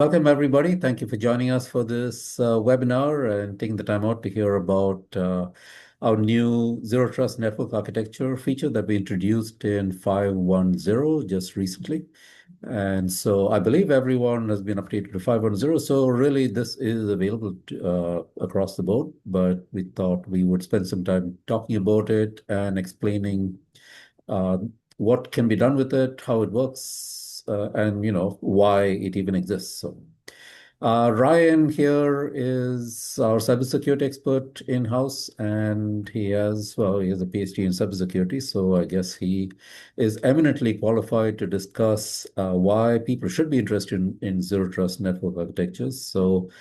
Welcome, everybody. Thank you for joining us for this webinar and taking the time out to hear about our new Zero Trust Network Architecture feature that we introduced in 5.10 just recently. And so I believe everyone has been updated to 5.10. So really, this is available across the board, but we thought we would spend some time talking about it and explaining uh, what can be done with it, how it works, and why it even exists. So, Ryan here is our cybersecurity expert in-house, and he has a PhD in cybersecurity. So I guess he is eminently qualified to discuss why people should be interested in zero trust network architectures. So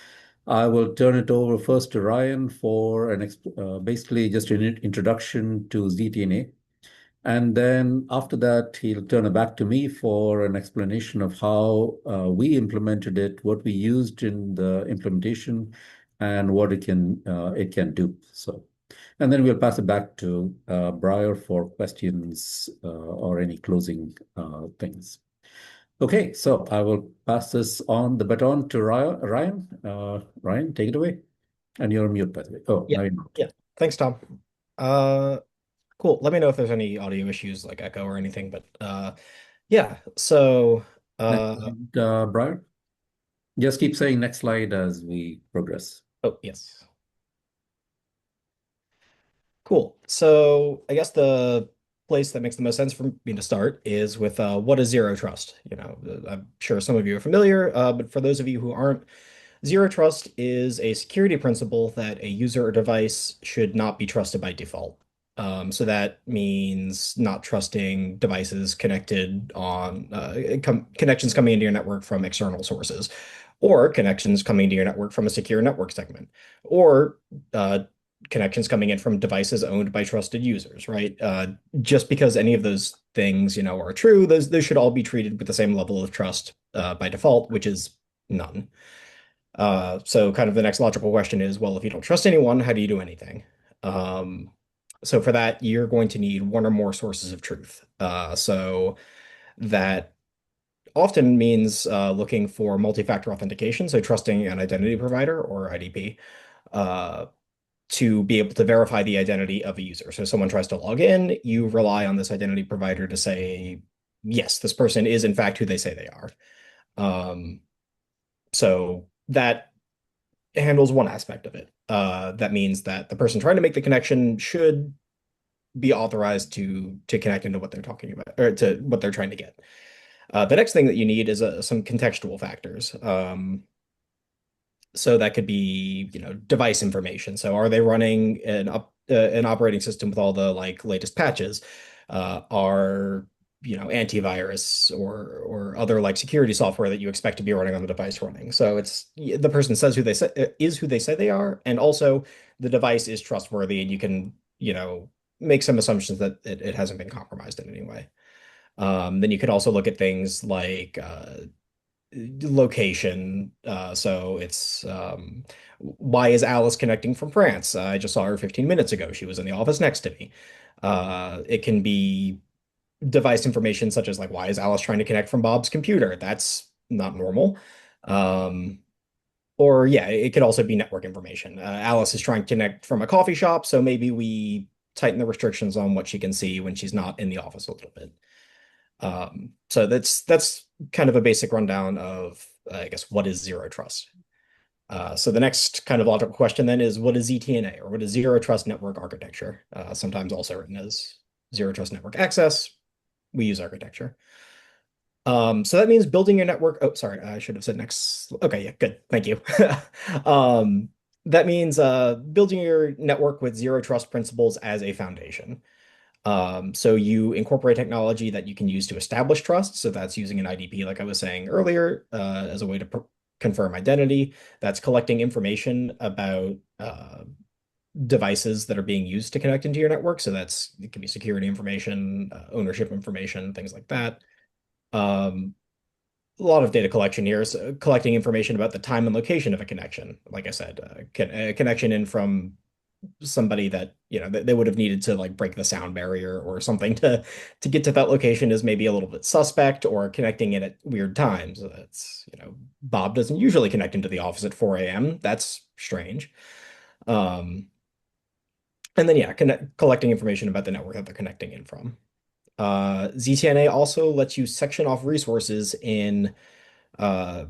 I will turn it over first to Ryan for basically just an introduction to ZTNA. And then after that, he'll turn it back to me for an explanation of how we implemented it, what we used in the implementation, and what it can do. So, and then we'll pass it back to Briar for questions or any closing things. Okay, so I will pass this on the baton to Ryan. Ryan, take it away. And you're on mute, by the way. Oh, Yeah, now you're not. yeah. Thanks, Tom. Uh, cool. Let me know if there's any audio issues like echo or anything, but yeah. So Next uh slide, Briar. Just keep saying next slide as we progress. oh yes. Cool. So I guess the place that makes the most sense for me to start is with what is zero trust? I'm sure some of you are familiar, but for those of you who aren't, zero trust is a security principle that a user or device should not be trusted by default. So that means not trusting devices connected on connections coming into your network from external sources, or connections coming to your network from a secure network segment, or connections coming in from devices owned by trusted users, right? Just because any of those things, are true, those should all be treated with the same level of trust by default, which is none. So kind of the next logical question is, well, if you don't trust anyone, how do you do anything? Um, so for that, you're going to need one or more sources of truth. So that often means looking for multi-factor authentication, so trusting an identity provider or IDP uh, to be able to verify the identity of a user. So if someone tries to log in, you rely on this identity provider to say, yes, this person is in fact who they say they are. Um, so that handles one aspect of it. That means that the person trying to make the connection should be authorized to connect into what they're talking about or to what they're trying to get. The next thing that you need is some contextual factors. So that could be, device information. So are they running an operating system with all the like latest patches? Are antivirus or other like security software that you expect to be running on the device running. So it's the person says who they say is who they say they are, and also the device is trustworthy, and you can make some assumptions that it hasn't been compromised in any way. Then you could also look at things like location. So it's why is Alice connecting from France? I just saw her 15 minutes ago. She was in the office next to me. It can be device information such as like why is Alice trying to connect from Bob's computer? That's not normal. Um, or yeah, it could also be network information. Alice is trying to connect from a coffee shop, so maybe we tighten the restrictions on what she can see when she's not in the office a little bit. So that's kind of a basic rundown of, I guess, what is zero trust. So the next kind of logical question then is what is ZTNA or what is zero trust network architecture? Sometimes also written as zero trust network access. We use architecture. So that means building your network. Oh, sorry, I should have said next. Okay, yeah, good. Thank you. Um, that means building your network with zero trust principles as a foundation. So you incorporate technology that you can use to establish trust. So that's using an IDP, like I was saying earlier, as a way to confirm identity. That's collecting information about devices that are being used to connect into your network. So it can be security information, ownership information, things like that. Um, a lot of data collection here is collecting information about the time and location of a connection. Like I said, a connection in from somebody that, they would have needed to like break the sound barrier or something to get to that location is maybe a little bit suspect, or connecting it at weird times. That's, Bob doesn't usually connect into the office at 4 a.m. That's strange. Um, and then yeah, collecting information about the network that they're connecting in from. ZTNA also lets you section off resources uh,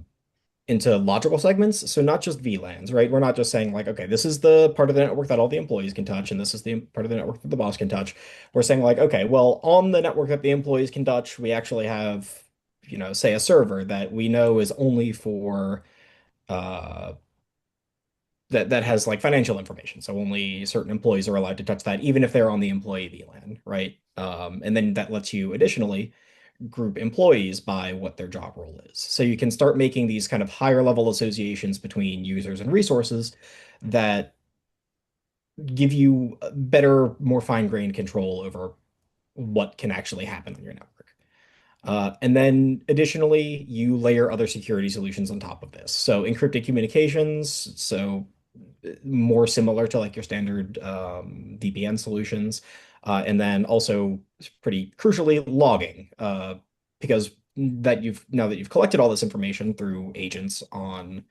into logical segments. So not just VLANs, right? We're not just saying like, okay, this is the part of the network that all the employees can touch, and this is the part of the network that the boss can touch. We're saying like, okay, well, on the network that the employees can touch, we actually have, say a server that we know is only for uh that has like financial information. So only certain employees are allowed to touch that, even if they're on the employee VLAN, right? And then that lets you additionally group employees by what their job role is. So you can start making these kind of higher level associations between users and resources that give you better, more fine-grained control over what can actually happen on your network. And then additionally, you layer other security solutions on top of this. So encrypted communications, so more similar to like your standard VPN solutions. And then also pretty crucially, logging, because now that you've collected all this information through agents on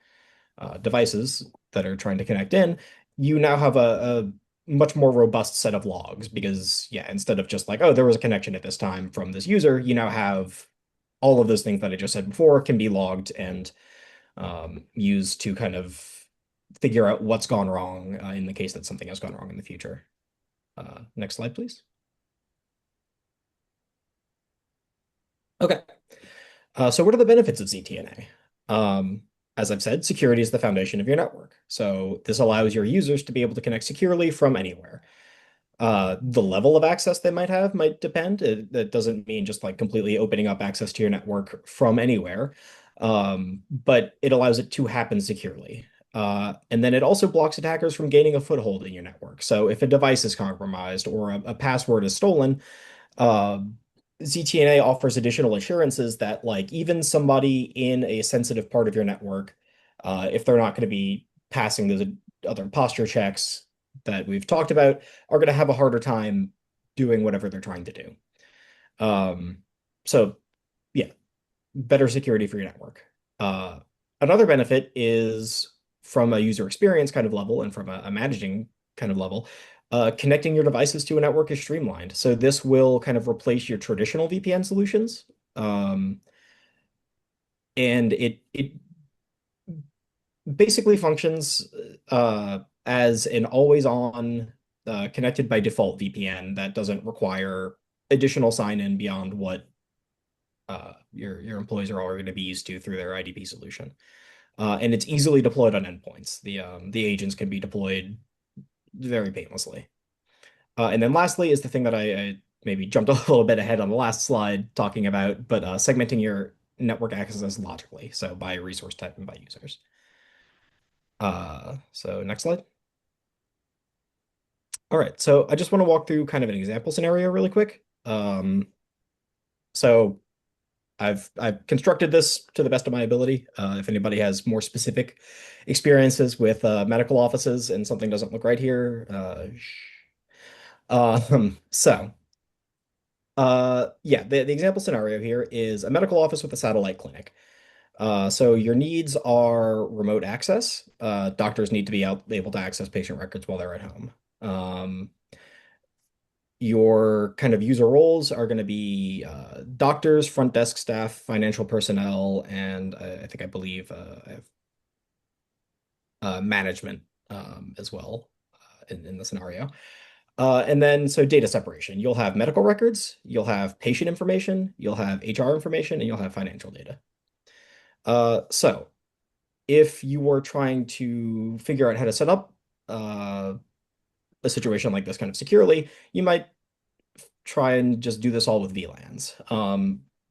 devices that are trying to connect in, you now have a much more robust set of logs because, yeah, instead of just like, oh, there was a connection at this time from this user, you now have all of those things that I just said before can be logged and used to kind of figure out what's gone wrong in the case that something has gone wrong in the future. Next slide, please. Okay. So what are the benefits of ZTNA? As I've said, security is the foundation of your network. So this allows your users to be able to connect securely from anywhere. The level of access they might have might depend. That doesn't mean just like completely opening up access to your network from anywhere, but it allows it to happen securely. And then it also blocks attackers from gaining a foothold in your network. So if a device is compromised or a password is stolen, uh, ZTNA offers additional assurances that like even somebody in a sensitive part of your network, if they're not going to be passing those other posture checks that we've talked about, are going to have a harder time doing whatever they're trying to do. Um, so yeah, better security for your network. Uh, Another benefit is from a user experience kind of level and from a managing kind of level, connecting your devices to a network is streamlined. So this will kind of replace your traditional VPN solutions. Um, and it basically functions as an always on connected by default VPN that doesn't require additional sign in beyond what your employees are already going to be used to through their IDP solution. And it's easily deployed on endpoints. The agents can be deployed very painlessly. And then lastly is the thing that I maybe jumped a little bit ahead on the last slide talking about, but segmenting your network access logically, so by resource type and by users. So next slide. All right, so I just want to walk through kind of an example scenario really quick. So I've constructed this to the best of my ability. If anybody has more specific experiences with medical offices and something doesn't look right here, so yeah, the example scenario here is a medical office with a satellite clinic. So your needs are remote access. Doctors need to be able to access patient records while they're at home. Your kind of user roles are going to be doctors, front desk staff, financial personnel, and I believe I have management as well in the scenario. And then so data separation. You'll have medical records, you'll have patient information, you'll have HR information, and you'll have financial data. So if you were trying to figure out how to set up a situation like this kind of securely, you might try and just do this all with VLANs.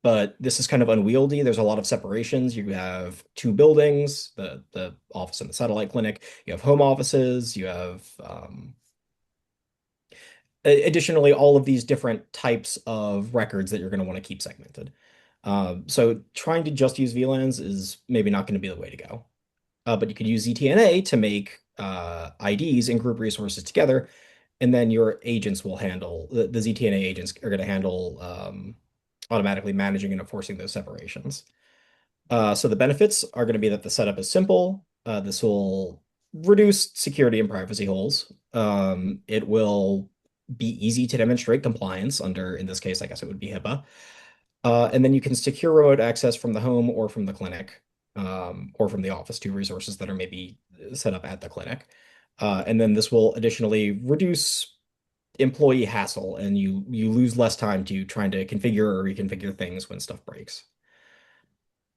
But this is kind of unwieldy. There's a lot of separations. You have two buildings, the office and the satellite clinic. You have home offices. You have additionally all of these different types of records that you're going to want to keep segmented. So trying to just use VLANs is maybe not going to be the way to go. but you could use ZTNA to make IDs and group resources together, and then your agents will handle the ZTNA agents are going to handle automatically managing and enforcing those separations. So the benefits are going to be that the setup is simple. This will reduce security and privacy holes. It will be easy to demonstrate compliance under, in this case, I guess it would be HIPAA. And then you can secure remote access from the home or from the clinic, or from the office to resources that are maybe set up at the clinic. And then this will additionally reduce employee hassle, and you lose less time to trying to configure or reconfigure things when stuff breaks.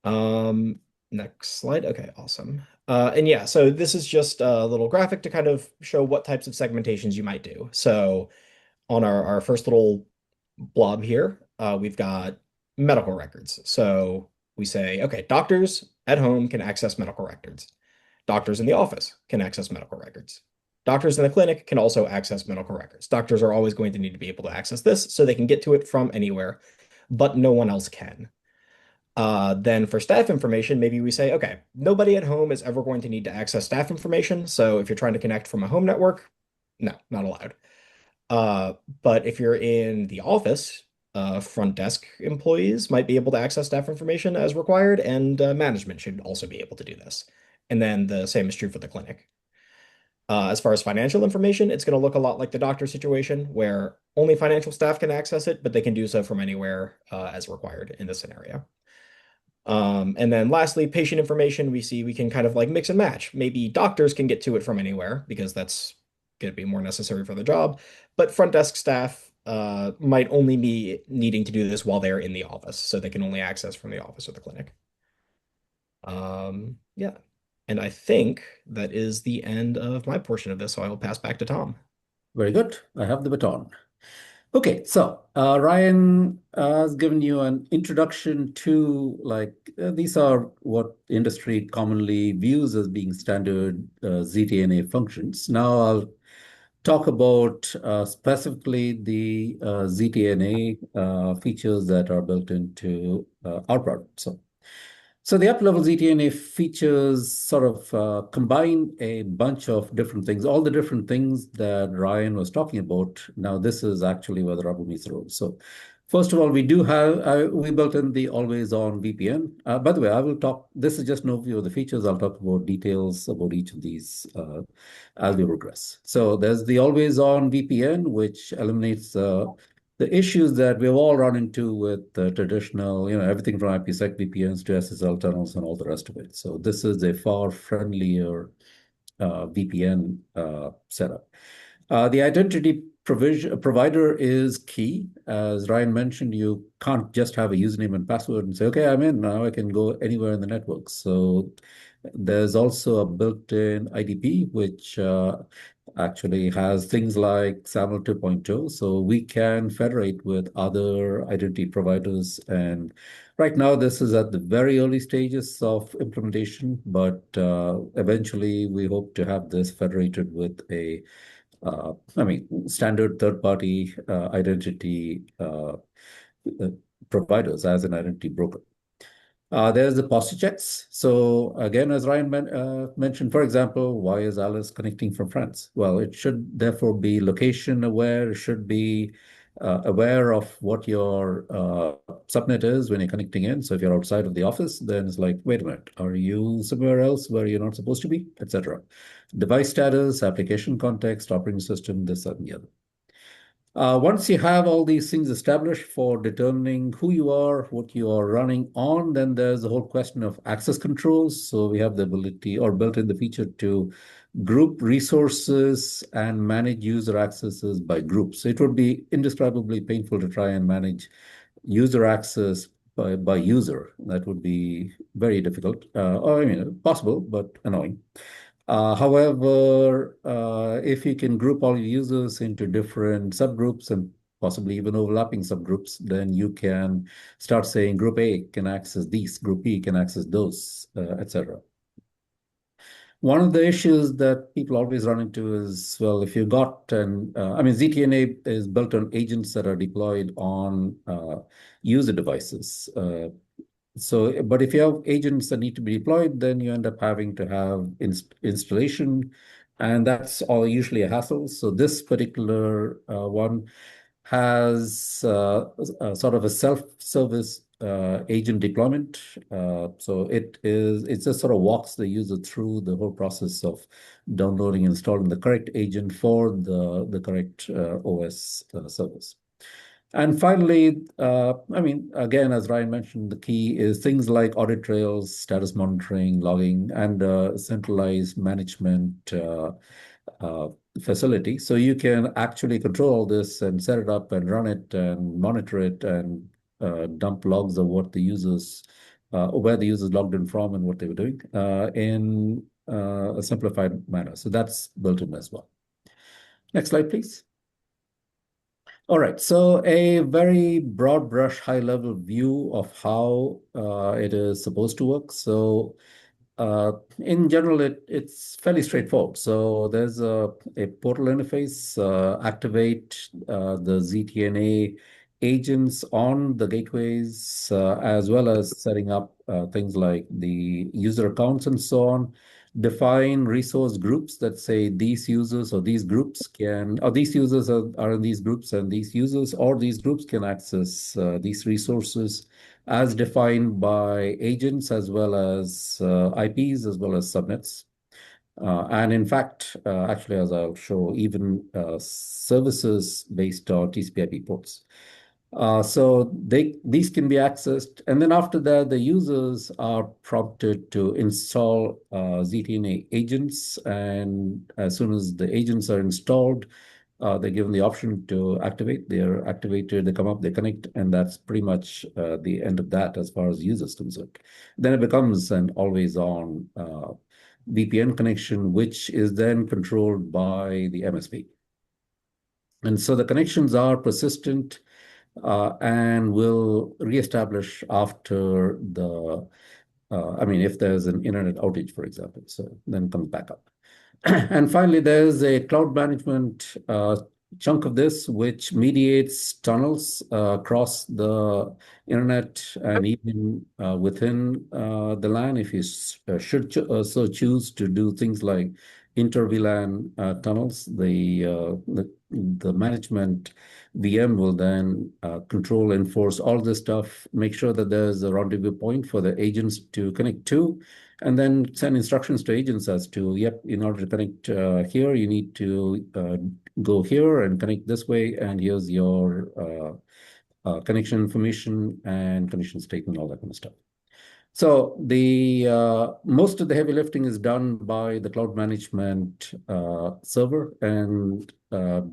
Next slide. Okay, awesome. And yeah, so this is just a little graphic to kind of show what types of segmentations you might do. So on our first little blob here, we've got medical records. So we say, okay, doctors at home can access medical records. Doctors in the office can access medical records. Doctors in the clinic can also access medical records. Doctors are always going to need to be able to access this so they can get to it from anywhere, but no one else can. Then for staff information, maybe we say, okay, nobody at home is ever going to need to access staff information. So if you're trying to connect from a home network, no, not allowed. But if you're in the office, front desk employees might be able to access staff information as required, and management should also be able to do this. And then the same is true for the clinic. As far as financial information, it's going to look a lot like the doctor situation, where only financial staff can access it, but they can do so from anywhere as required in this scenario. And then lastly, patient information, we see we can kind of like mix and match. Maybe doctors can get to it from anywhere because that's going to be more necessary for the job, but front desk staff might only be needing to do this while they're in the office, so they can only access from the office or the clinic. Yeah. And I think that is the end of my portion of this, so I will pass back to Tom. Very good. I have the baton. Okay, so Ryan has given you an introduction to these are what industry commonly views as being standard ZTNA functions. Now I'll talk about specifically the ZTNA features that are built into our product. So the Uplevel ZTNA features sort of combine a bunch of different things, all the different things that Ryan was talking about. Now, this is actually where the rubber meets the road. So first of all, we do have, we built in the always-on VPN. By the way, I will talk, this is just an overview of the features. I'll talk about details about each of these as we progress. So there's the always-on VPN, which eliminates the issues that we've all run into with traditional, everything from IPsec VPNs to SSL tunnels and all the rest of it. So this is a far friendlier VPN setup. The identity provider is key. As Ryan mentioned, you can't just have a username and password and say, okay, I'm in, now I can go anywhere in the network. So there's also a built-in IDP, which actually has things like SAML 2.0, so we can federate with other identity providers. And right now, this is at the very early stages of implementation, but eventually we hope to have this federated with a, standard third-party identity providers as an identity broker. There's the posture checks. So again, as Ryan mentioned, for example, why is Alice connecting from France? Well, it should therefore be location aware. It should be aware of what your subnet is when you're connecting in. So if you're outside of the office, then it's like, wait a minute, are you somewhere else where you're not supposed to be, etc. Device status, application context, operating system, this, that, and the other. Once you have all these things established for determining who you are, what you are running on, then there's the whole question of access controls. So we have the ability or built in the feature to group resources and manage user accesses by groups. So it would be indescribably painful to try and manage user access by user. That would be very difficult, possible, but annoying. However, if you can group all your users into different subgroups and possibly even overlapping subgroups, then you can start saying group A can access these, group B can access those, etc. One of the issues that people always run into is, well, if you've got ZTNA is built on agents that are deployed on user devices. So, but if you have agents that need to be deployed, then you end up having to have installation, and that's all usually a hassle. So this particular one has sort of a self-service agent deployment. So it just sort of walks the user through the whole process of downloading and installing the correct agent for the correct OS service. And finally, I mean, again, as Ryan mentioned, the key is things like audit trails, status monitoring, logging, and centralized management uh, facility. So you can actually control all this and set it up and run it and monitor it and dump logs of what the users, where the users logged in from and what they were doing in a simplified manner. So that's built in as well. Next slide, please. All right, so a very broad brush, high level view of how it is supposed to work. So in general, it's fairly straightforward. So there's a portal interface, activate the ZTNA agents on the gateways, as well as setting up things like the user accounts and so on. Define resource groups that say these users or these groups can, or these users are in these groups and these users or these groups can access these resources as defined by agents as well as IPs as well as subnets. And in fact, actually, as I'll show, even services based on TCP/IP ports. So these can be accessed, and then after that, the users are prompted to install ZTNA agents, and as soon as the agents are installed, they're given the option to activate. They're activated, they come up, they connect, and that's pretty much the end of that as far as users concerned. Then it becomes an always-on VPN connection, which is then controlled by the MSP. And so the connections are persistent and will reestablish after I mean, if there's an internet outage, for example, so then comes back up. And finally, there's a cloud management chunk of this, which mediates tunnels across the internet and even within the LAN, if you should so choose to do things like inter-VLAN tunnels, the management VM will then control, enforce all this stuff, make sure that there's a rendezvous point for the agents to connect to, and then send instructions to agents as to, yep, in order to connect here, you need to go here and connect this way, and here's your connection information and connection statement, all that kind of stuff. So the most of the heavy lifting is done by the cloud management server, and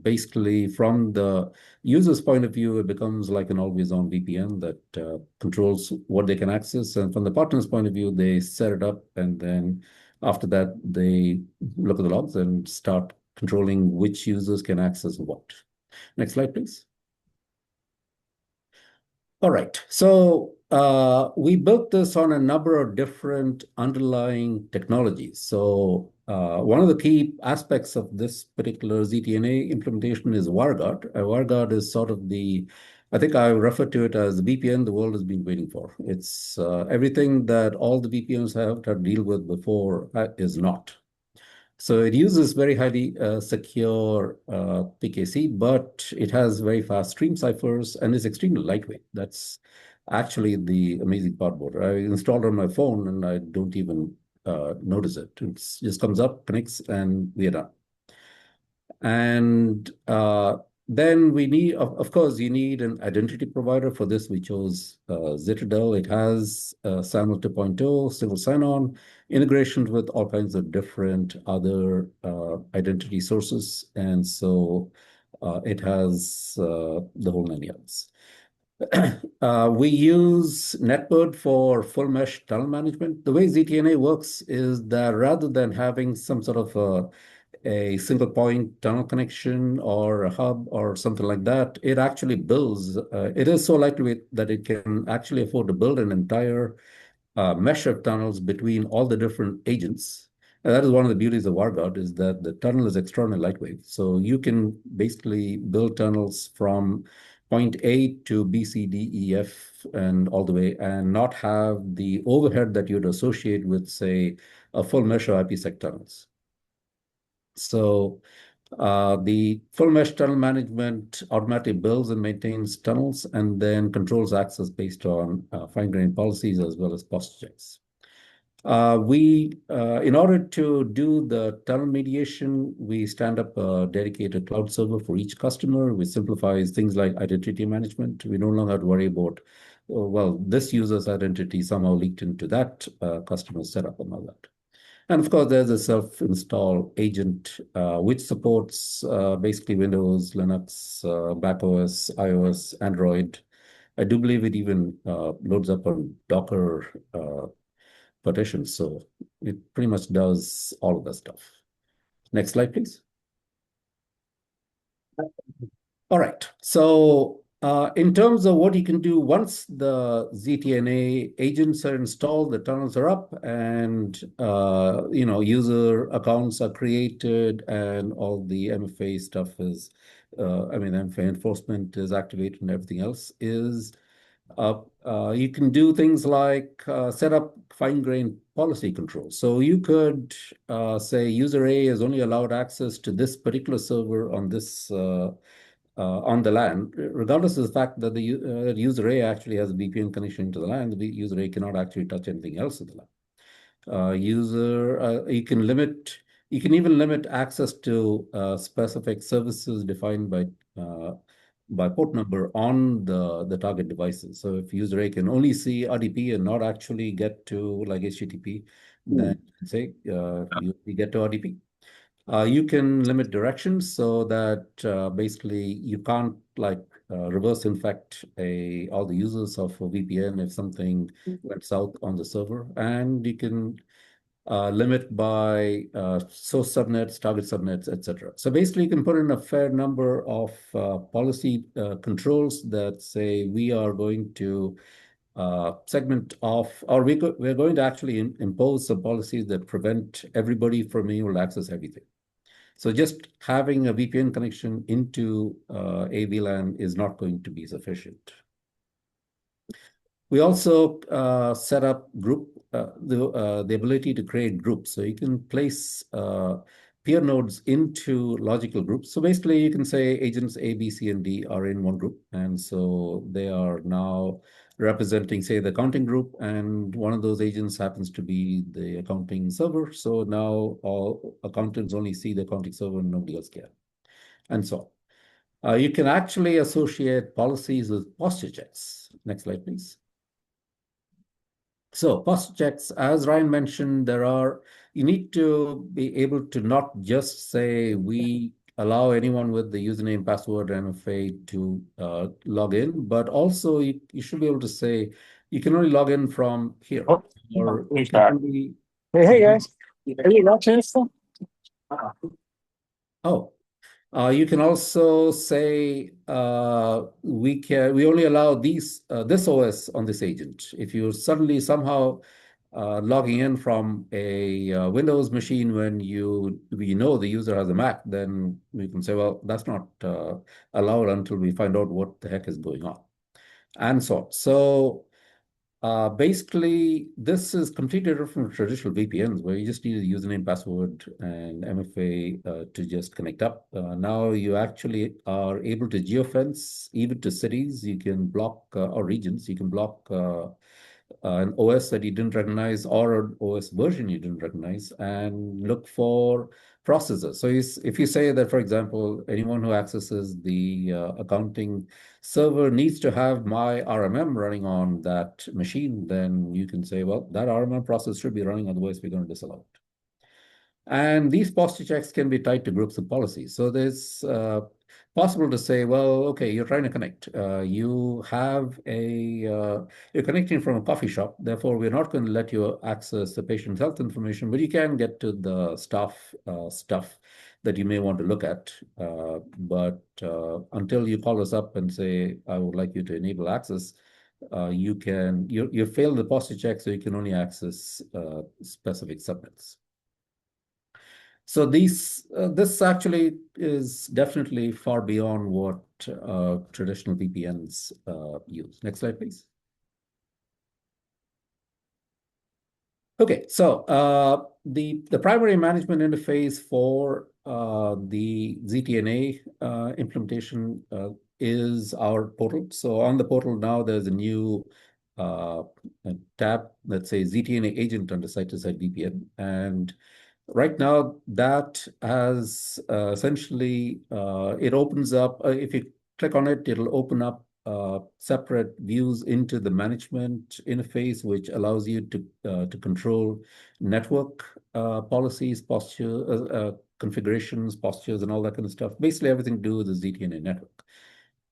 basically from the user's point of view, it becomes like an always-on VPN that controls what they can access. And from the partner's point of view, they set it up, and then after that, they look at the logs and start controlling which users can access what. Next slide, please. All right. So we built this on a number of different underlying technologies. So one of the key aspects of this particular ZTNA implementation is WireGuard. WireGuard is sort of I think I refer to it as the VPN the world has been waiting for. It's everything that all the VPNs have to deal with before is not. So it uses very highly secure PKC, but it has very fast stream ciphers and is extremely lightweight. That's actually the amazing part about it. I installed it on my phone and I don't even notice it. It just comes up, connects, and we are done. And then we need, of course, you need an identity provider. For this, we chose Citadel. It has SAML 2.0, single sign-on, integrations with all kinds of different other identity sources. And so it has the whole nine yards. We use Netbird for full mesh tunnel management. The way ZTNA works is that rather than having some sort of a single point tunnel connection or a hub or something like that, it actually builds. It is so lightweight that it can actually afford to build an entire mesh of tunnels between all the different agents. And that is one of the beauties of WireGuard, is that the tunnel is extraordinarily lightweight. So you can basically build tunnels from point A to B, C, D, E, F, and all the way, and not have the overhead that you'd associate with, say, a full mesh of IPsec tunnels. So the full mesh tunnel management automatically builds and maintains tunnels and then controls access based on fine-grained policies as well as posture checks. In order to do the tunnel mediation, we stand up a dedicated cloud server for each customer, which simplifies things like identity management. We no longer have to worry about, oh, well, this user's identity somehow leaked into that customer setup and all that. And of course, there's a self-install agent, which supports basically Windows, Linux, macOS, iOS, Android. I do believe it even loads up on Docker partitions. So it pretty much does all of that stuff. Next slide, please. All right. So in terms of what you can do once the ZTNA agents are installed, the tunnels are up, and user accounts are created, and all the MFA stuff is, MFA enforcement is activated, and everything else is. You can do things like set up fine-grained policy controls. So you could say user A is only allowed access to this particular server on this on the LAN, regardless of the fact that the user A actually has a VPN connection to the LAN. The user A cannot actually touch anything else in the LAN. You can even limit access to specific services defined by port number on the target devices. So if user A can only see RDP and not actually get to like HTTP, then you can say you get to RDP. You can limit directions so that basically you can't reverse infect all the users of a VPN if something went south on the server. And you can limit by source subnets, target subnets, etc. So basically, you can put in a fair number of policy controls that say we are going to segment off, or we're going to actually impose some policies that prevent everybody from being able to access everything. So just having a VPN connection into a VLAN is not going to be sufficient. We also set up the ability to create groups. So you can place peer nodes into logical groups. So basically, you can say agents A, B, C, and D are in one group. And so they are now representing, say, the accounting group. And one of those agents happens to be the accounting server. So now all accountants only see the accounting server and nobody else can. And so on. You can actually associate policies with posture checks. Next slide, please. So posture checks, as Ryan mentioned, you need to be able to not just say we allow anyone with the username, password, and MFA to log in, but also you should be able to say you can only log in from here. Oh, Or you who's can that? only, Hey guys, are you watching this stuff? oh, you can also say we only allow this OS on this agent. If you suddenly somehow logging in from a Windows machine when we know the user has a Mac, then we can say, well, that's not allowed until we find out what the heck is going on, and so on. So basically, this is completely different from traditional VPNs where you just need a username, password, and MFA to just connect up. Now you actually are able to geofence even to cities. You can block or regions. You can block an OS that you didn't recognize or an OS version you didn't recognize and look for processors. So if you say that, for example, anyone who accesses the accounting server needs to have my RMM running on that machine, then you can say, well, that RMM process should be running, otherwise we're going to disallow it. And these posture checks can be tied to groups and policies. So there's possible to say, well, okay, you're trying to connect. You're connecting from a coffee shop. Therefore, we're not going to let you access the patient's health information, but you can get to the staff stuff that you may want to look at. But until you call us up and say, I would like you to enable access, you fail the posture check, so you can only access specific subnets. So this actually is definitely far beyond what traditional VPNs use. Next slide, please. Okay, so the primary management interface for the ZTNA implementation is our portal. So on the portal now, there's a new tab that says ZTNA agent under site-to-site VPN. And right now, that has essentially, it opens up, if you click on it, it'll open up separate views into the management interface, which allows you to control network policies, posture, configurations, postures, and all that kind of stuff. Basically, everything to do with the ZTNA network.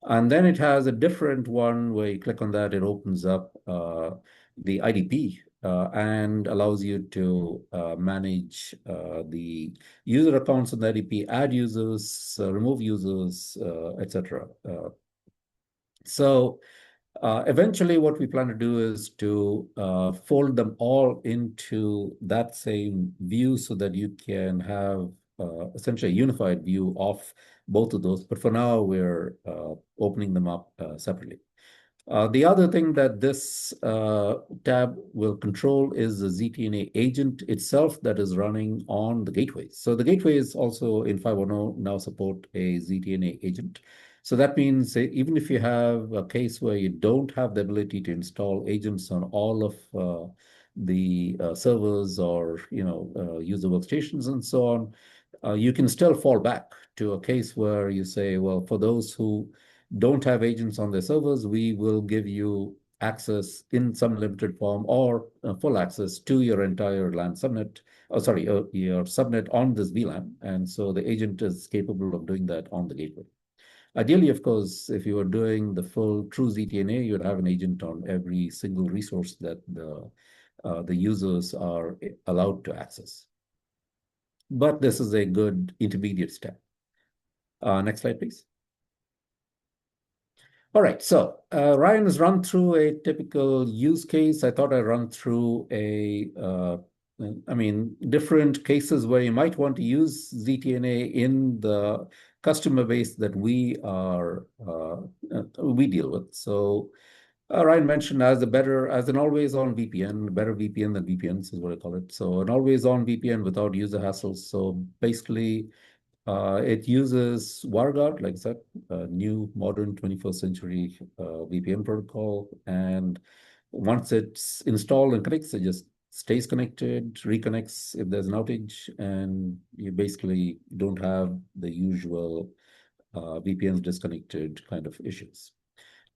And then it has a different one where you click on that, it opens up the IDP and allows you to manage the user accounts on the IDP, add users, remove users, etc. So eventually what we plan to do is to fold them all into that same view so that you can have essentially a unified view of both of those. But for now, we're opening them up separately. The other thing that this tab will control is the ZTNA agent itself that is running on the gateways. So the gateways also in 5.1 now support a ZTNA agent. So that means even if you have a case where you don't have the ability to install agents on all of the servers or user workstations and so on, you can still fall back to a case where you say, well, for those who don't have agents on their servers, we will give you access in some limited form or full access to your entire LAN subnet, your subnet on this VLAN. And so the agent is capable of doing that on the gateway. Ideally, of course, if you were doing the full true ZTNA, you'd have an agent on every single resource that the users are allowed to access. But this is a good intermediate step. Next slide, please. All right, so Ryan has run through a typical use case. I thought I'd run through different cases where you might want to use ZTNA in the customer base that we deal with. So Ryan mentioned as an always-on VPN, better VPN than VPNs is what I call it. So an always-on VPN without user hassles. So basically, it uses WireGuard, like I said, a new modern 21st century VPN protocol. And once it's installed and connects, it just stays connected, reconnects if there's an outage, and you basically don't have the usual VPNs disconnected kind of issues.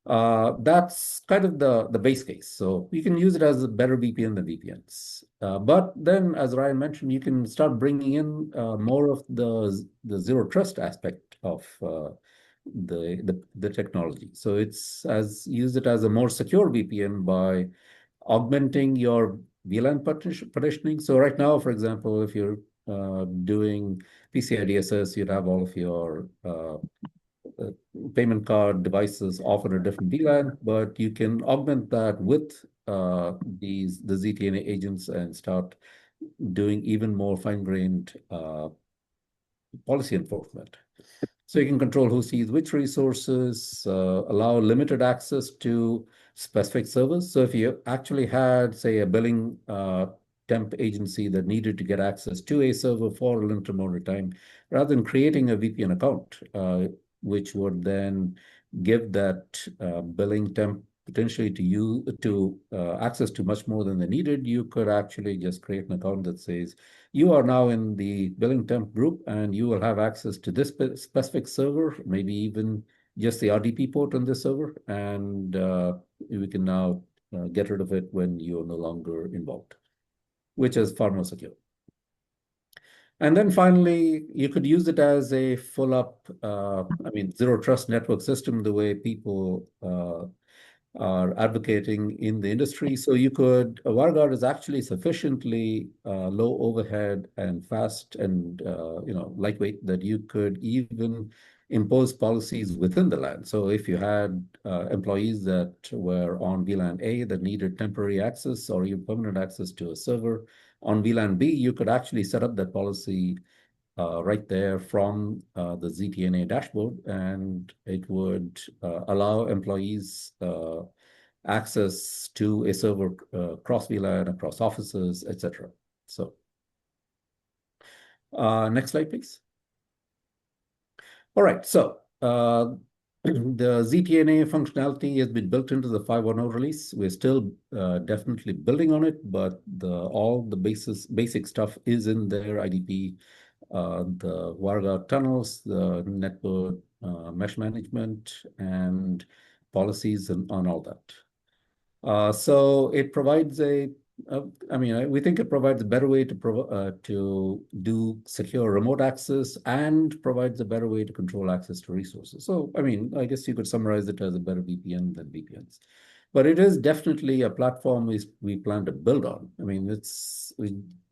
That's kind of the base case. So you can use it as a better VPN than VPNs. But then, as Ryan mentioned, you can start bringing in more of the zero trust aspect of the technology. So use it as a more secure VPN by augmenting your VLAN partitioning. So right now, for example, if you're doing PCI DSS, you'd have all of your payment card devices offer a different VLAN, but you can augment that with the ZTNA agents and start doing even more fine-grained policy enforcement. So you can control who sees which resources, allow limited access to specific servers. So if you actually had, say, a billing temp agency that needed to get access to a server for a limited amount of time, rather than creating a VPN account, which would then give that billing temp potentially to access to much more than they needed, you could actually just create an account that says, you are now in the billing temp group and you will have access to this specific server, maybe even just the RDP port on this server, and we can now get rid of it when you're no longer involved, which is far more secure. And then finally, you could use it as a full-up, zero trust network system, the way people are advocating in the industry. So WireGuard is actually sufficiently low overhead and fast and lightweight that you could even impose policies within the LAN. So if you had employees that were on VLAN A that needed temporary access or even permanent access to a server on VLAN B, you could actually set up that policy right there from the ZTNA dashboard, and it would allow employees access to a server across VLAN, across offices, etc. So next slide, please. All right, so the ZTNA functionality has been built into the 5.10 release. We're still definitely building on it, but all the basic stuff is in there: IDP, the WireGuard tunnels, the network mesh management, and policies and on all that. So it provides we think it provides a better way to do secure remote access and provides a better way to control access to resources. So, I guess you could summarize it as a better VPN than VPNs. But it is definitely a platform we plan to build on. We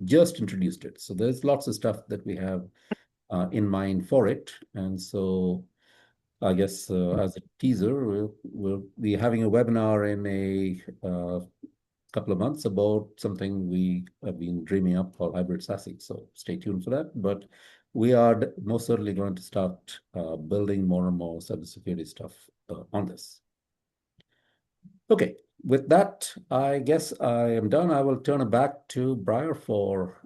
just introduced it. So there's lots of stuff that we have in mind for it. And so I guess as a teaser, we'll be having a webinar in a couple of months about something we have been dreaming up called hybrid SASE. So stay tuned for that. But we are most certainly going to start building more and more cybersecurity stuff on this. Okay, with that, I guess I am done. I will turn it back to Briar for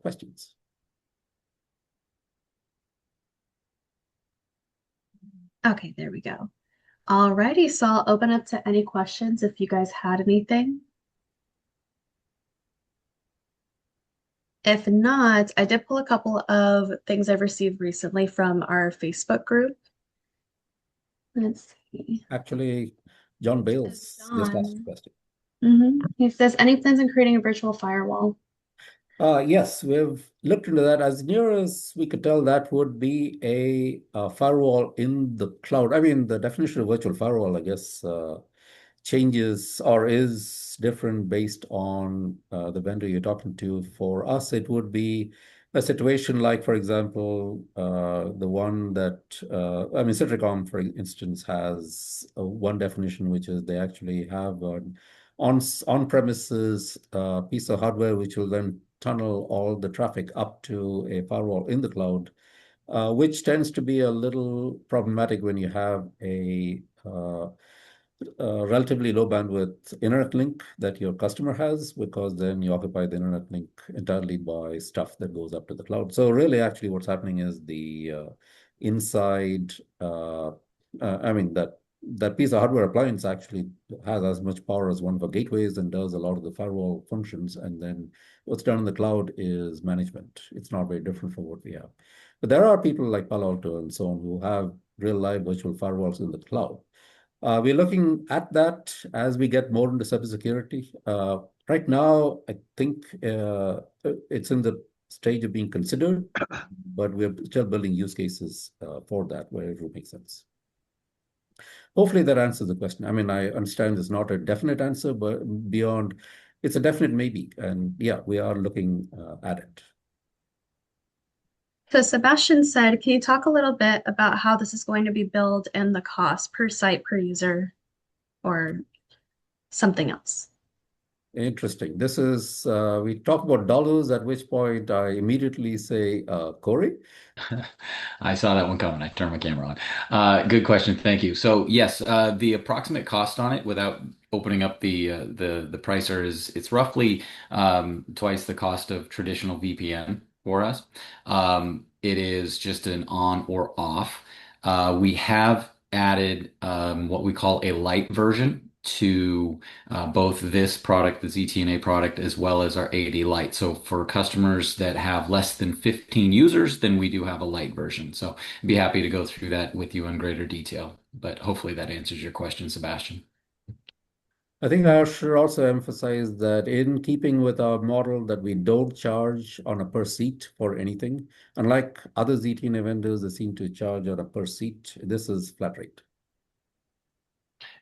questions. Okay, there we go. Alrighty, so I'll open up to any questions if you guys had anything. If not, I did pull a couple of things I've received recently from our Facebook group. Let's see. Actually, John Bales just asked a question. He says, any plans on creating a virtual firewall? Yes, we've looked into that. As near as we could tell, that would be a firewall in the cloud. The definition of virtual firewall, I guess, changes or is different based on the vendor you're talking to. For us, it would be a situation like, for example, the one that, Citricom, for instance, has one definition, which is they actually have an on-premises piece of hardware, which will then tunnel all the traffic up to a firewall in the cloud, which tends to be a little problematic when you have a relatively low bandwidth internet link that your customer has, because then you occupy the internet link entirely by stuff that goes up to the cloud. So really, actually, what's happening is the inside, that piece of hardware appliance actually has as much power as one of our gateways and does a lot of the firewall functions. And then what's done in the cloud is management. It's not very different from what we have. But there are people like Palo Alto and so on who have real live virtual firewalls in the cloud. We're looking at that as we get more into cybersecurity. Right now, I think it's in the stage of being considered, but we're still building use cases for that where it will make sense. Hopefully that answers the question. I understand it's not a definite answer, but beyond, it's a definite maybe. And yeah, we are looking at it. So Sebastian said, can you talk a little bit about how this is going to be billed and the cost per site per user or something else? Interesting. This is, we talk about dollars, at which point I immediately say, Corey. I saw that one coming. I turned my camera on. Good question. Thank you. So yes, the approximate cost on it without opening up the pricer is it's roughly twice the cost of traditional VPN for us. It is just an on or off. We have added what we call a light version to both this product, the ZTNA product, as well as our AD Lite. So for customers that have less than 15 users, then we do have a light version. So I'd be happy to go through that with you in greater detail. But hopefully that answers your question, Sebastian. I think I should also emphasize that in keeping with our model that we don't charge on a per seat for anything, unlike other ZTNA vendors that seem to charge on a per seat, this is flat rate.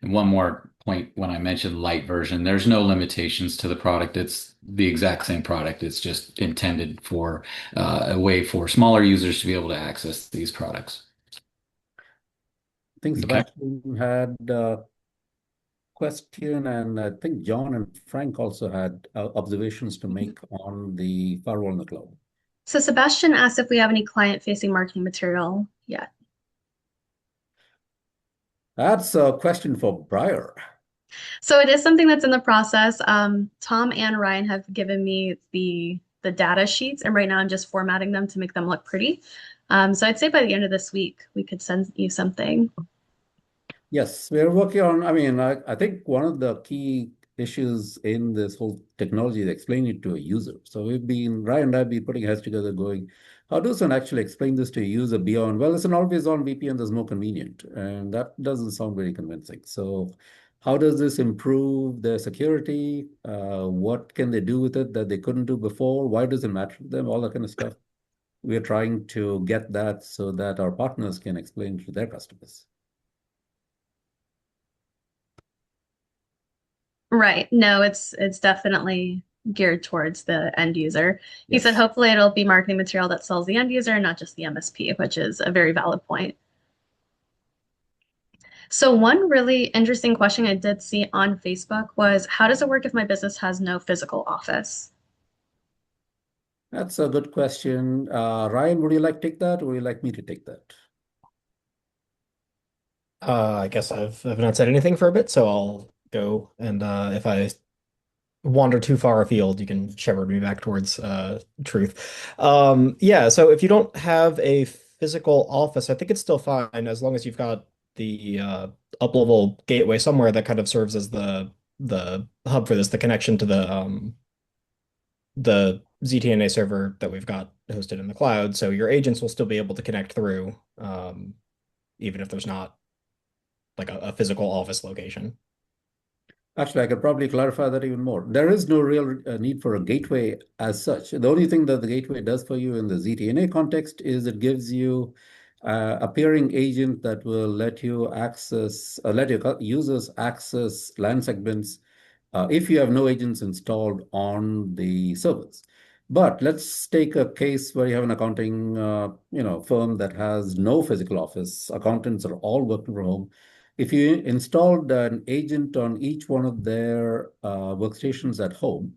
And one more point, when I mentioned light version, there's no limitations to the product. It's the exact same product. It's just intended for a way for smaller users to be able to access these products. I think Sebastian had a question, and I think John and Frank also had observations to make on the firewall in the cloud. So Sebastian asked if we have any client-facing marketing material yet. That's a question for Briar. So it is something that's in the process. Tom and Ryan have given me the data sheets, and right now I'm just formatting them to make them look pretty. So I'd say by the end of this week, we could send you something. Yes, we're working on, I think one of the key issues in this whole technology is explaining it to a user. So Ryan and I have been putting heads together going, how does one actually explain this to a user beyond, well, it's an always-on VPN that's more convenient, and that doesn't sound very convincing. So how does this improve their security? What can they do with it that they couldn't do before? Why does it matter to them? All that kind of stuff. We're trying to get that so that our partners can explain to their customers. Right. No, it's definitely geared towards the end user. He said Yes. hopefully it'll be marketing material that sells the end user and not just the MSP, which is a very valid point. So one really interesting question I did see on Facebook was, how does it work if my business has no physical office? That's a good question. Ryan, would you like to take that, or would you like me to take that? I guess I've not said anything for a bit, so I'll go. And if I wander too far afield, you can shepherd me back towards truth. Yeah, so if you don't have a physical office, I think it's still fine as long as you've got the up-level gateway somewhere that kind of serves as the hub for this, the connection to the ZTNA server that we've got hosted in the cloud. So your agents will still be able to connect through, even if there's not like a physical office location. Actually, I could probably clarify that even more. There is no real need for a gateway as such. The only thing that the gateway does for you in the ZTNA context is it gives you a peering agent that will let you let your users access LAN segments if you have no agents installed on the servers. But let's take a case where you have an accounting firm that has no physical office. Accountants are all working from home. If you installed an agent on each one of their workstations at home,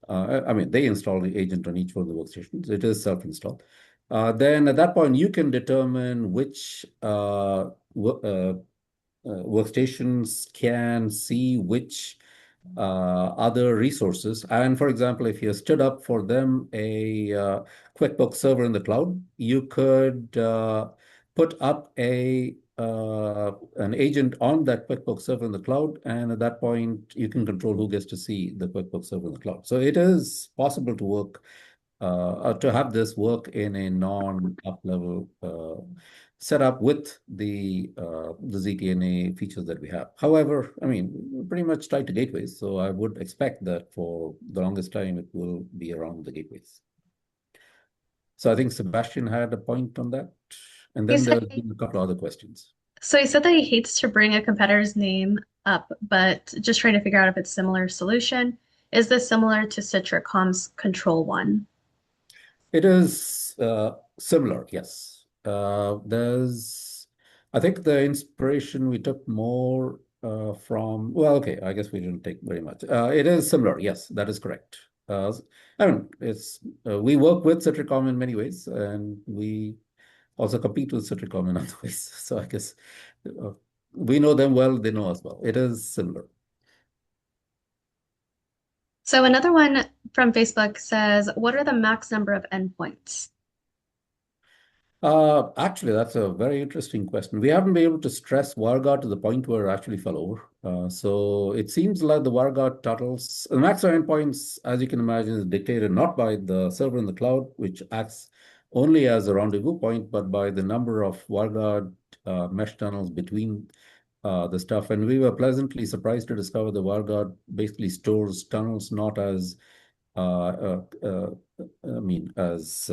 they install the agent on each one of the workstations. It is self-installed. Then at that point, you can determine which workstations can see which other resources. And for example, if you stood up for them a QuickBooks server in the cloud, you could put up an agent on that QuickBooks server in the cloud, and at that point, you can control who gets to see the QuickBooks server in the cloud. So it is possible to work to have this work in a non-up level setup with the ZTNA features that we have. However, we're pretty much tied to gateways, so I would expect that for the longest time it will be around the gateways. So I think Sebastian had a point on that, and then there's been a couple of other questions. So he said that he hates to bring a competitor's name up, but just trying to figure out if it's similar solution. Is this similar to Citricom's Control One? It is similar, yes. I think the inspiration we took more from, well, okay, I guess we didn't take very much. It is similar, yes, that is correct. We work with Citricom in many ways, and we also compete with Citricom in other ways. So I guess we know them well, they know us well. It is similar. So another one from Facebook says, what are the max number of endpoints? Actually, that's a very interesting question. We haven't been able to stress WireGuard to the point where it actually fell over. So it seems like the WireGuard totals, the max of endpoints, as you can imagine, is dictated not by the server in the cloud, which acts only as a rendezvous point, but by the number of WireGuard mesh tunnels between the stuff. And we were pleasantly surprised to discover the WireGuard basically stores tunnels not as as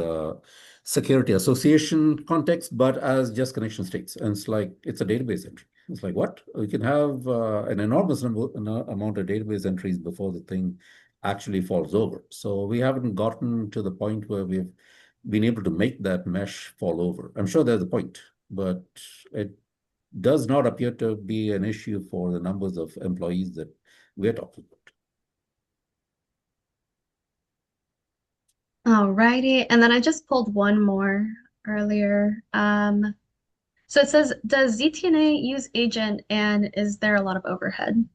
security association context, but as just connection states. And it's a database entry. It's like, what? We can have an enormous amount of database entries before the thing actually falls over. So we haven't gotten to the point where we've been able to make that mesh fall over. I'm sure there's a point, but it does not appear to be an issue for the numbers of employees that we're talking about. Alrighty. And then I just pulled one more earlier. So it says, does ZTNA use agent and is there a lot of overhead?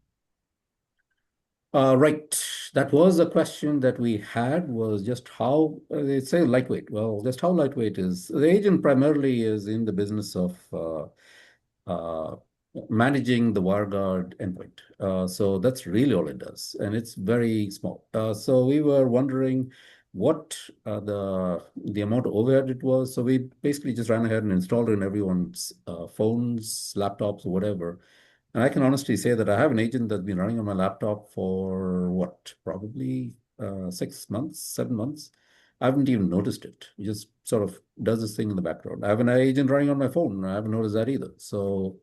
Right. That was a question that we had was just how they say lightweight. Well, just how lightweight is the agent primarily is in the business of uh, managing the WireGuard endpoint. So that's really all it does, and it's very small. So we were wondering what the amount of overhead it was. So we basically just ran ahead and installed it in everyone's phones, laptops, or whatever. And I can honestly say that I have an agent that's been running on my laptop for what, probably 6 months, 7 months. I haven't even noticed it. It just sort of does this thing in the background. I have an agent running on my phone. I haven't noticed that either. So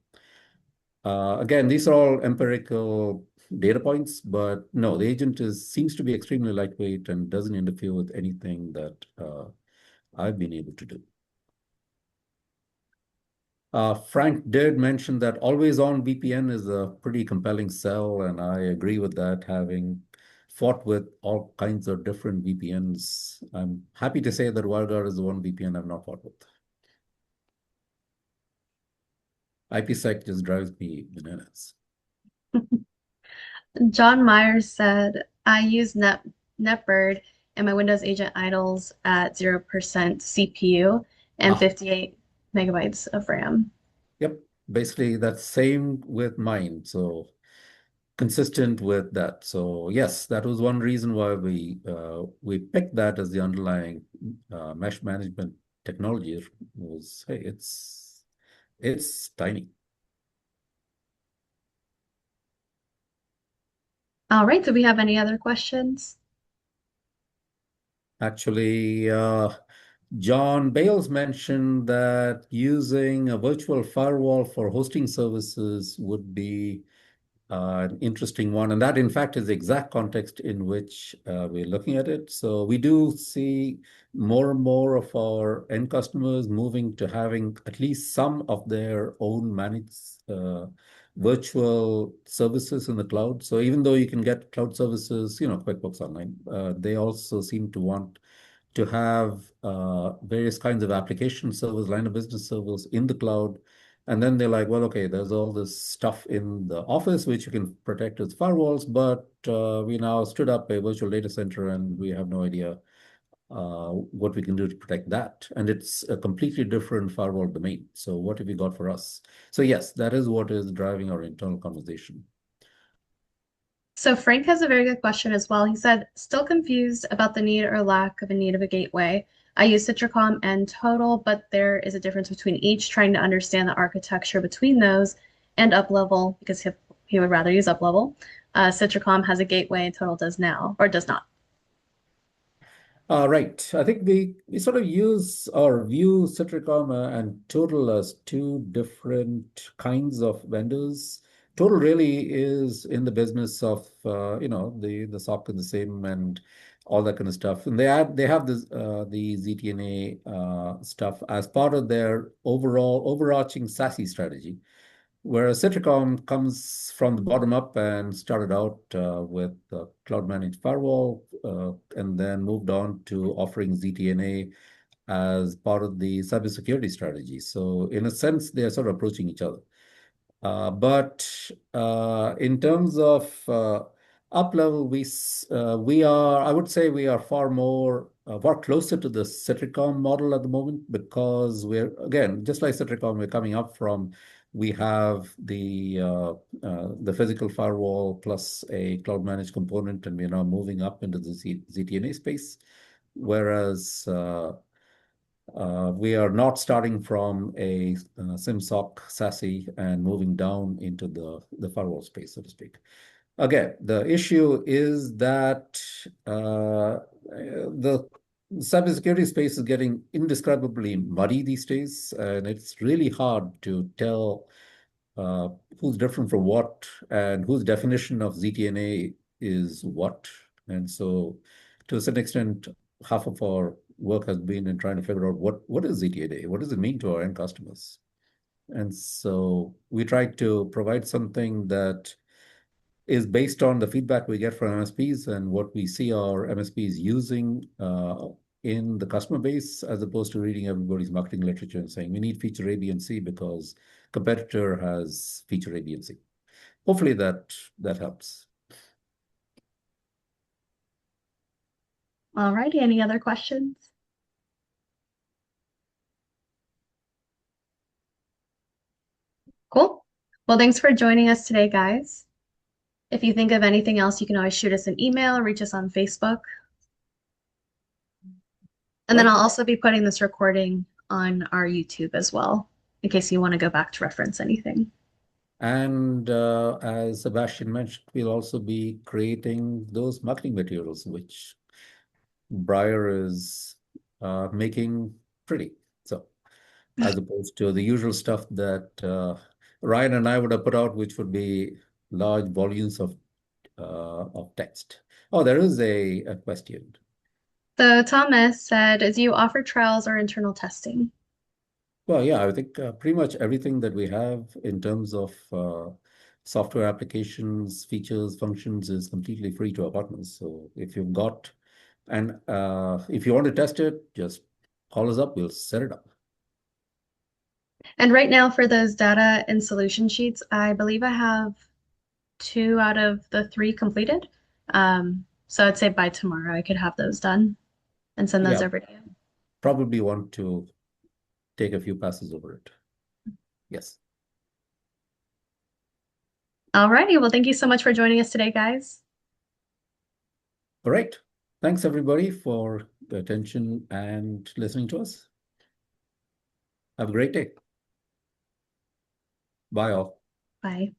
again, these are all empirical data points, but no, the agent seems to be extremely lightweight and doesn't interfere with anything that I've been able to do. Frank did mention that always on VPN is a pretty compelling sell, and I agree with that, having fought with all kinds of different VPNs. I'm happy to say that WireGuard is the one VPN I've not fought with. IPsec just drives me bananas. John Myers said, I use NetBird and my Windows agent idles at 0% CPU and Ah, 58 megabytes of RAM. yep. Basically, that's same with mine. So consistent with that. So yes, that was one reason why we picked that as the underlying mesh management technology. It was, hey, it's tiny. All right, do we have any other questions? Actually, John Bales mentioned that using a virtual firewall for hosting services would be an interesting one. And that, in fact, is the exact context in which we're looking at it. So we do see more and more of our end customers moving to having at least some of their own managed virtual services in the cloud. So even though you can get cloud services, QuickBooks Online, they also seem to want to have various kinds of application servers, line of business servers in the cloud. And then they're like, well, okay, there's all this stuff in the office which you can protect with firewalls, but we now stood up a virtual data center and we have no idea what we can do to protect that. And it's a completely different firewall domain. So what have you got for us? So yes, that is what is driving our internal conversation. So Frank has a very good question as well. He said, still confused about the need or lack of a need of a gateway. I use Citricom and Total, but there is a difference between each, trying to understand the architecture between those and Uplevel, because he would rather use Uplevel. Citricom has a gateway and Total does now, or does not. Right. I think we sort of use or view Citricom and Total as two different kinds of vendors. Total really is in the business of the SOC and the SIEM and all that kind of stuff, and they have this the ZTNA stuff as part of their overall overarching SASE strategy. Whereas Citricom comes from the bottom up and started out with cloud managed firewall and then moved on to offering ZTNA as part of the cybersecurity strategy. So in a sense, they're sort of approaching each other. But in terms of Uplevel, I would say we are far closer to the Citricom model at the moment because we're, again, just like Citricom, we're coming up from, we have the physical firewall plus a cloud managed component, and we're now moving up into the ZTNA space. Whereas we are not starting from a SIMSOC SASE and moving down into the firewall space, so to speak. Again, the issue is that the cybersecurity space is getting indescribably muddy these days, and it's really hard to tell who's different from what and whose definition of ZTNA is what. And so, to a certain extent, half of our work has been in trying to figure out what is ZTNA, what does it mean to our end customers. And so we try to provide something that is based on the feedback we get from MSPs and what we see our MSPs using in the customer base as opposed to reading everybody's marketing literature and saying we need feature A, B, and C because competitor has feature A, B, and C. Hopefully that helps. All righty. Any other questions? Cool. Well, thanks for joining us today, guys. If you think of anything else, you can always shoot us an email or reach us on Facebook. And then Right. I'll also be putting this recording on our YouTube as well, in case you want to go back to reference anything. And as Sebastian mentioned, we'll also be creating those marketing materials, which Briar is making pretty. So as opposed to the usual stuff that Ryan and I would have put out, which would be large volumes of text. Oh, there is a question. So Thomas said, do you offer trials or internal testing? Well, yeah, I think pretty much everything that we have in terms of software applications, features, functions is completely free to our partners. So if you've got, and if you want to test it, just call us up, we'll set it up. And right now for those data and solution sheets, I believe I have 2 out of the 3 completed. So I'd say by tomorrow I could have those done and send those Yeah, over to you. probably want to take a few passes over it. Yes. All righty. Well, thank you so much for joining us today, guys. All right. Thanks, everybody, for the attention and listening to us. Have a great day. Bye, all. Bye.